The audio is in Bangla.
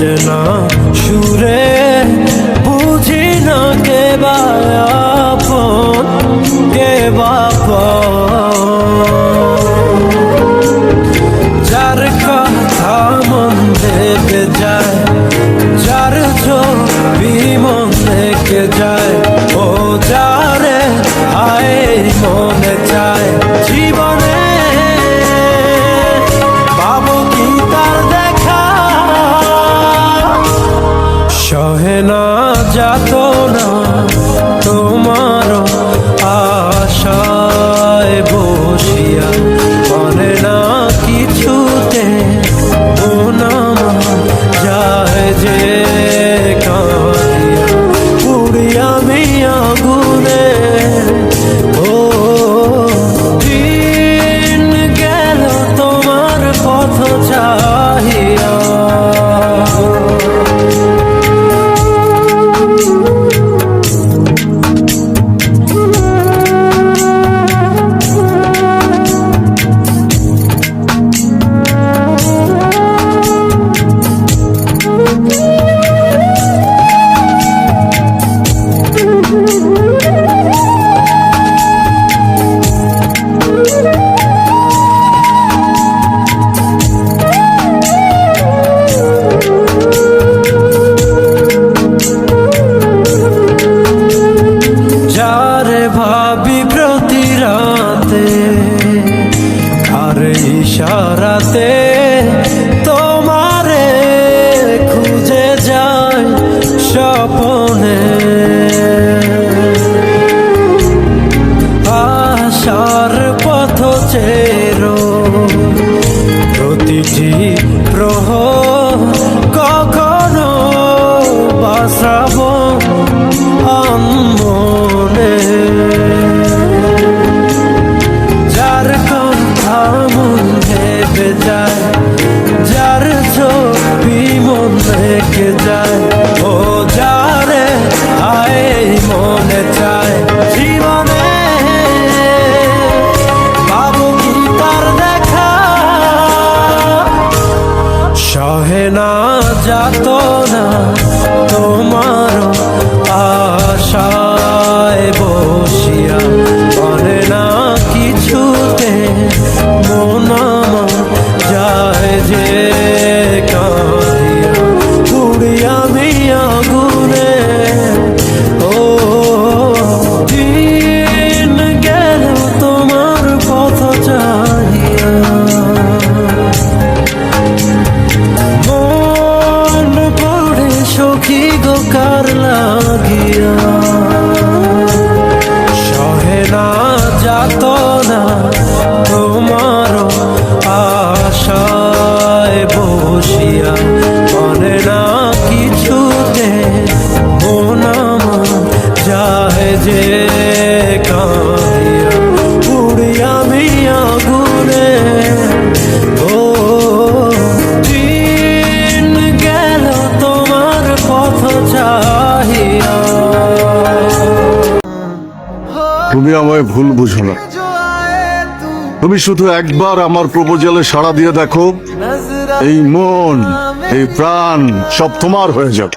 অচেনা সুরে বুঝি না কে বা আপন কে বা যার কথা মন থেকে যায়, যার ছবি মন থেকে যায়, ও যারে হায় মনে চায় জীবনে পাবো কি তার দেখা। সহে না যাতনা তোমার আশায় বসিয়া, মনে না কিছুতে মন আমার যায় যে কাঁদিয়া, পুড়ি আমি আগুনে। ও দিন গেল তোমার পথ চাহিয়া। ভাবি প্রতি রাতে আর ইশারাতে তোমারে খুঁজে যায় স্বপ্নে, আশার পথ চেরো প্রতিটি প্রহর কখনো বাসাব মনে। যার কথা মন ভেবে যায়, যার ছবি মন থেকে যায়, ও যারে আয় মনে চায় জীবনে পাবো কি তার দেখা। সহে না যাতনা তোমার আশায় বসিয়া, মনে না কিছুতে মন আমার যায় যে কাঁদিয়া, পুড়ি আমি আগুনে। ও দিন গেল তোমার পথ চাহিয়া, মন পড়ে সখী গো কার লাগিয়া। সহে না যাতনা তোমার আশায় বসিয়া, মনে না কিছুতে মন আমার যায় যে কাঁদিয়া, পুড়ি আমি আগুনে। ও দিন গেল তোমার পথ চাহিয়া। তুমি আমায় ভুল বুঝো না, তুমি শুধু একবার আমার প্রপোজালে সাড়া দিয়ে দেখো, এই মন এই প্রাণ সব তোমার হয়ে যাবে।